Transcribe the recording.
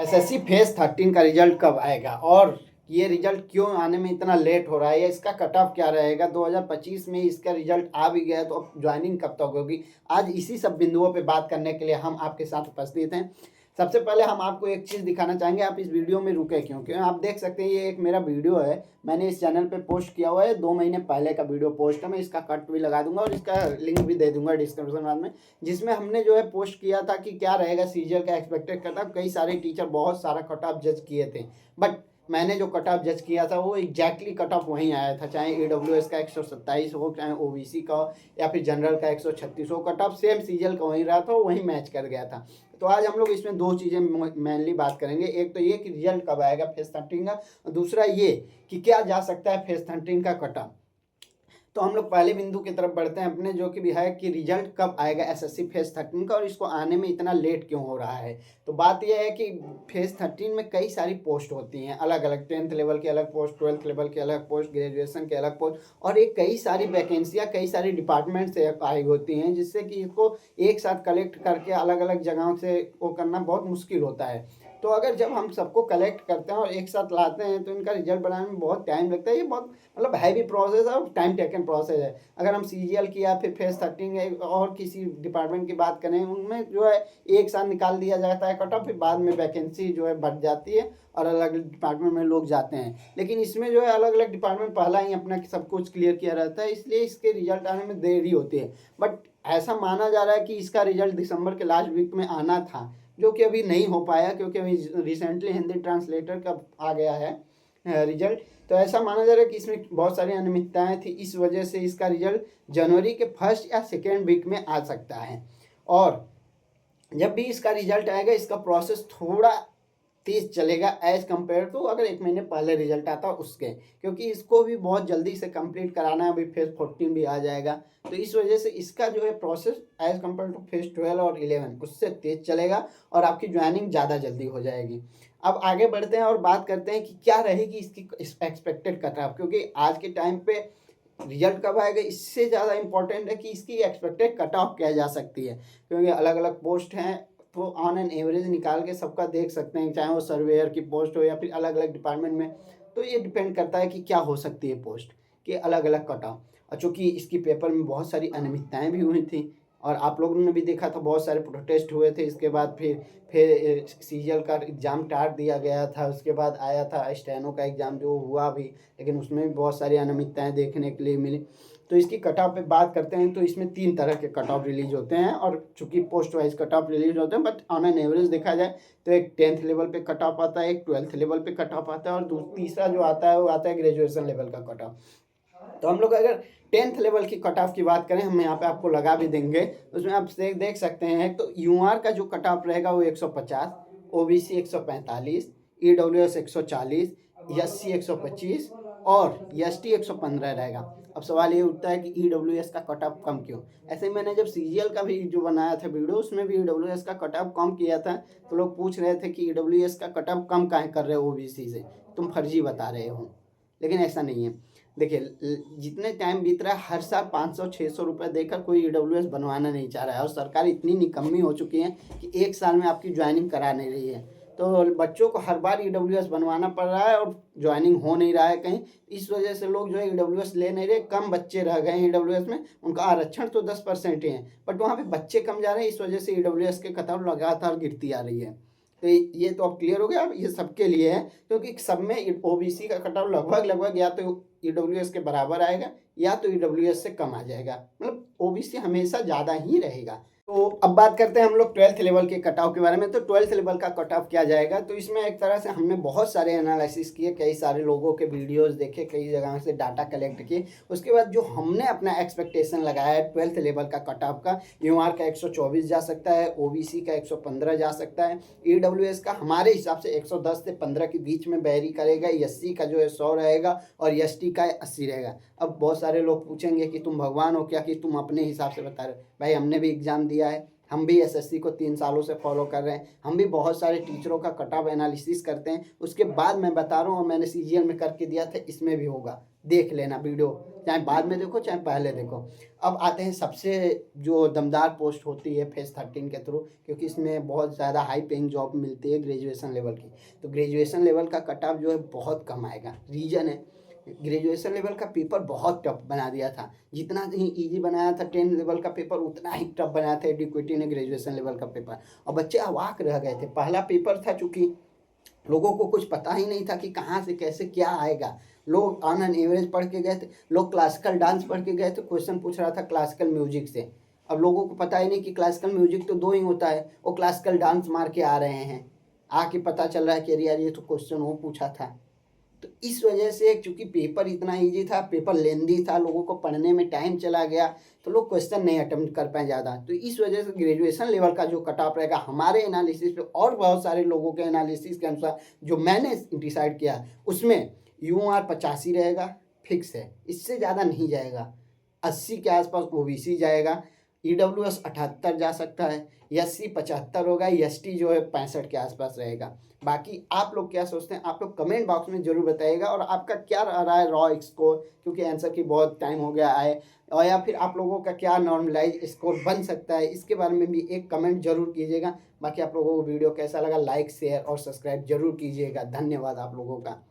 SSC phase 13 का result कब आएगा और ये रिजल्ट क्यों आने में इतना लेट हो रहा है, या इसका कट ऑफ क्या रहेगा। 2025 में इसका रिजल्ट आ भी गया तो अब ज्वाइनिंग कब तक होगी। आज इसी सब बिंदुओं पे बात करने के लिए हम आपके साथ उपस्थित हैं। सबसे पहले हम आपको एक चीज़ दिखाना चाहेंगे, आप इस वीडियो में रुके क्यों, क्योंकि आप देख सकते हैं ये एक मेरा वीडियो है, मैंने इस चैनल पे पोस्ट किया हुआ है, 2 महीने पहले का वीडियो पोस्ट है। मैं इसका कट भी लगा दूंगा और इसका लिंक भी दे दूंगा डिस्क्रिप्शन बाद में, जिसमें हमने जो है पोस्ट किया था कि क्या रहेगा सीजीएल का एक्सपेक्टेड कट ऑफ। कई सारे टीचर बहुत सारा कट ऑफ जज किए थे, बट मैंने जो कट ऑफ जज किया था वो एग्जैक्टली कट ऑफ वहीं आया था, चाहे ईडब्ल्यूएस का 127 हो, चाहे ओबीसी का हो, या फिर जनरल का 136 हो। कट ऑफ सेम सीजीएल का वहीं रहा था, वहीं मैच कर गया था। तो आज हम लोग इसमें दो चीज़ें मेनली बात करेंगे। एक तो ये कि रिजल्ट कब आएगा फेज 13 का, और दूसरा ये कि क्या जा सकता है फेज 13 का कट ऑफ। तो हम लोग पहले बिंदु की तरफ बढ़ते हैं अपने, जो कि भी है कि रिजल्ट कब आएगा एसएससी फेज 13 का और इसको आने में इतना लेट क्यों हो रहा है। तो बात यह है कि फेज 13 में कई सारी पोस्ट होती हैं, अलग अलग 10th लेवल की अलग पोस्ट, 12th लेवल की अलग पोस्ट, ग्रेजुएशन के अलग पोस्ट, और एक कई सारी वैकेंसियाँ कई सारी डिपार्टमेंट से आई होती हैं, जिससे कि इसको एक साथ कलेक्ट करके अलग अलग जगहों से वो करना बहुत मुश्किल होता है। तो अगर जब हम सबको कलेक्ट करते हैं और एक साथ लाते हैं तो इनका रिजल्ट बनाने में बहुत टाइम लगता है। ये बहुत मतलब हैवी प्रोसेस है और टाइम टेकन प्रोसेस है। अगर हम सीजीएल की या फिर फेज 13 और किसी डिपार्टमेंट की बात करें, उनमें जो है एक साथ निकाल दिया जाता है कट ऑफ, फिर बाद में वैकेंसी जो है बढ़ जाती है और अलग अलग डिपार्टमेंट में लोग जाते हैं। लेकिन इसमें जो है अलग अलग डिपार्टमेंट पहला ही अपना सब कुछ क्लियर किया रहता है, इसलिए इसके रिजल्ट आने में देरी होती है। बट ऐसा माना जा रहा है कि इसका रिजल्ट दिसंबर के लास्ट वीक में आना था, जो कि अभी नहीं हो पाया, क्योंकि अभी रिसेंटली हिंदी ट्रांसलेटर का आ गया है रिजल्ट। तो ऐसा माना जा रहा है कि इसमें बहुत सारी अनियमितताएं थी, इस वजह से इसका रिजल्ट जनवरी के फर्स्ट या सेकेंड वीक में आ सकता है। और जब भी इसका रिजल्ट आएगा इसका प्रोसेस थोड़ा तेज चलेगा एज कम्पेयर टू अगर 1 महीने पहले रिजल्ट आता उसके, क्योंकि इसको भी बहुत जल्दी से कंप्लीट कराना है। अभी फेज 14 भी आ जाएगा, तो इस वजह से इसका जो है process as compare to phase 12 और 11 उससे तेज चलेगा और आपकी ज्वाइनिंग ज़्यादा जल्दी हो जाएगी। अब आगे बढ़ते हैं और बात करते हैं कि क्या रहेगी इसकी एक्सपेक्टेड कट ऑफ, क्योंकि आज के टाइम पे रिजल्ट कब आएगा इससे ज़्यादा इंपॉर्टेंट है कि इसकी एक्सपेक्टेड कट ऑफ क्या जा सकती है, क्योंकि अलग अलग पोस्ट हैं। तो ऑन एन एवरेज निकाल के सबका देख सकते हैं, चाहे वो सर्वेयर की पोस्ट हो या फिर अलग अलग डिपार्टमेंट में। तो ये डिपेंड करता है कि क्या हो सकती है पोस्ट के अलग अलग कट ऑफ। और चूँकि इसकी पेपर में बहुत सारी अनियमितताएँ भी हुई थी और आप लोगों ने भी देखा था, बहुत सारे प्रोटेस्ट हुए थे। इसके बाद फिर सीजीएल का एग्ज़ाम टाट दिया गया था, उसके बाद आया था स्टेनो का एग्ज़ाम जो हुआ भी, लेकिन उसमें भी बहुत सारी अनियमितताएँ देखने के लिए मिली। तो इसकी कट ऑफ पे बात करते हैं तो इसमें 3 तरह के कट ऑफ रिलीज होते हैं, और चूंकि post wise cut off release होते हैं, बट ऑन एन एवरेज देखा जाए तो एक 10th लेवल पे कट ऑफ आता है, एक 12th लेवल पे कट ऑफ आता है, और तीसरा जो आता है वो आता है ग्रेजुएशन लेवल का कट ऑफ। तो हम लोग अगर 10th लेवल की कट ऑफ की बात करें, हम यहाँ पे आपको लगा भी देंगे, उसमें आप देख सकते हैं। तो यूआर का जो कट ऑफ रहेगा वो 150, ओबीसी 145, ईडब्ल्यूएस 140, एससी 125 और एसटी 115 रहेगा। अब सवाल ये उठता है कि ईडब्ल्यूएस का कट ऑफ कम क्यों। ऐसे ही मैंने जब सीजीएल का भी जो बनाया था वीडियो, उसमें भी ईडब्ल्यूएस का कट ऑफ कम किया था, तो लोग पूछ रहे थे कि ईडब्ल्यूएस का कट ऑफ कम काहे कर रहे हो ओबीसी से, तुम फर्जी बता रहे हो। लेकिन ऐसा नहीं है। देखिए जितने टाइम बीत रहा है, हर साल 500-600 रुपये देकर कोई ईडब्ल्यूएस बनवाना नहीं चाह रहा है, और सरकार इतनी निकम्मी हो चुकी है कि एक साल में आपकी ज्वाइनिंग करा नहीं रही है। तो बच्चों को हर बार ईडब्ल्यूएस बनवाना पड़ रहा है और ज्वाइनिंग हो नहीं रहा है कहीं। इस वजह से लोग जो है ईडब्ल्यूएस ले नहीं रहे, कम बच्चे रह गए हैं ईडब्ल्यूएस में। उनका आरक्षण तो 10% ही है, बट वहाँ पे बच्चे कम जा रहे हैं, इस वजह से ईडब्ल्यूएस के कतार लगातार गिरती आ रही है। तो ये तो अब क्लियर हो गया। अब ये सबके लिए है, क्योंकि सब में ओबीसी का कट ऑफ लगभग या तो ईडब्ल्यूएस के बराबर आएगा या तो ईडब्ल्यूएस से कम आ जाएगा, मतलब ओबीसी हमेशा ज़्यादा ही रहेगा। तो अब बात करते हैं हम लोग 12th लेवल के कट ऑफ के बारे में। तो 12th लेवल का कट ऑफ क्या जाएगा, तो इसमें एक तरह से हमने बहुत सारे एनालिसिस किए, कई सारे लोगों के वीडियोस देखे, कई जगह से डाटा कलेक्ट किए। उसके बाद जो हमने अपना एक्सपेक्टेशन लगाया है 12th लेवल का कट ऑफ का, यूआर का 124 जा सकता है, ओबीसी का 115 जा सकता है, ईडब्ल्यूएस का हमारे हिसाब से 110 से 15 के बीच में वेरी करेगा, एससी का जो है 100 रहेगा और एसटी का 80 रहेगा। अब बहुत सारे लोग पूछेंगे कि तुम भगवान हो क्या कि तुम अपने हिसाब से बता रहे हो। भाई हमने भी एग्ज़ाम दिया है, हम भी एसएससी को 3 सालों से फॉलो कर रहे हैं, हम भी बहुत सारे टीचरों का कट ऑफ एनालिसिस करते हैं, उसके बाद मैं बता रहा हूँ, और मैंने सीजीएल में करके दिया था, इसमें भी होगा, देख लेना वीडियो, चाहे बाद में देखो चाहे पहले देखो। अब आते हैं सबसे जो दमदार पोस्ट होती है फेज़ 13 के थ्रू, क्योंकि इसमें बहुत ज़्यादा हाई पेइंग जॉब मिलती है ग्रेजुएशन लेवल की। तो ग्रेजुएशन लेवल का कट ऑफ जो है बहुत कम आएगा। रीज़न है, ग्रेजुएशन लेवल का पेपर बहुत टफ बना दिया था, जितना ही इजी बनाया था 10 लेवल का पेपर, उतना ही टफ बनाया था एडुकेटी ने ग्रेजुएशन लेवल का पेपर, और बच्चे अवाक रह गए थे। पहला पेपर था, चूँकि लोगों को कुछ पता ही नहीं था कि कहाँ से कैसे क्या आएगा। लोग ऑन एन एवरेज पढ़ के गए थे, लोग क्लासिकल डांस पढ़ के गए थे, क्वेश्चन पूछ रहा था क्लासिकल म्यूजिक से। अब लोगों को पता ही नहीं कि क्लासिकल म्यूजिक तो 2 ही होता है, वो क्लासिकल डांस मार के आ रहे हैं, आके पता चल रहा है कि अरे यार ये तो क्वेश्चन वो पूछा था। तो इस वजह से चूंकि पेपर इतना इजी था, पेपर लेंदी था, लोगों को पढ़ने में टाइम चला गया, तो लोग क्वेश्चन नहीं अटेम्प्ट कर पाए ज़्यादा। तो इस वजह से ग्रेजुएशन लेवल का जो कट ऑफ रहेगा हमारे एनालिसिस पे और बहुत सारे लोगों के एनालिसिस के अनुसार जो मैंने डिसाइड किया, उसमें UR 85 रहेगा, फिक्स है, इससे ज़्यादा नहीं जाएगा। 80 के आसपास OBC जाएगा, EWS 78 जा सकता है, SC 75 होगा, ST जो है 65 के आसपास रहेगा। बाकी आप लोग क्या सोचते हैं, आप लोग कमेंट बॉक्स में ज़रूर बताइएगा, और आपका क्या रहा है रॉ स्कोर, क्योंकि आंसर की बहुत टाइम हो गया है, और या फिर आप लोगों का क्या नॉर्मलाइज स्कोर बन सकता है, इसके बारे में भी एक कमेंट जरूर कीजिएगा। बाकी आप लोगों को वीडियो कैसा लगा, लाइक शेयर और सब्सक्राइब जरूर कीजिएगा। धन्यवाद आप लोगों का।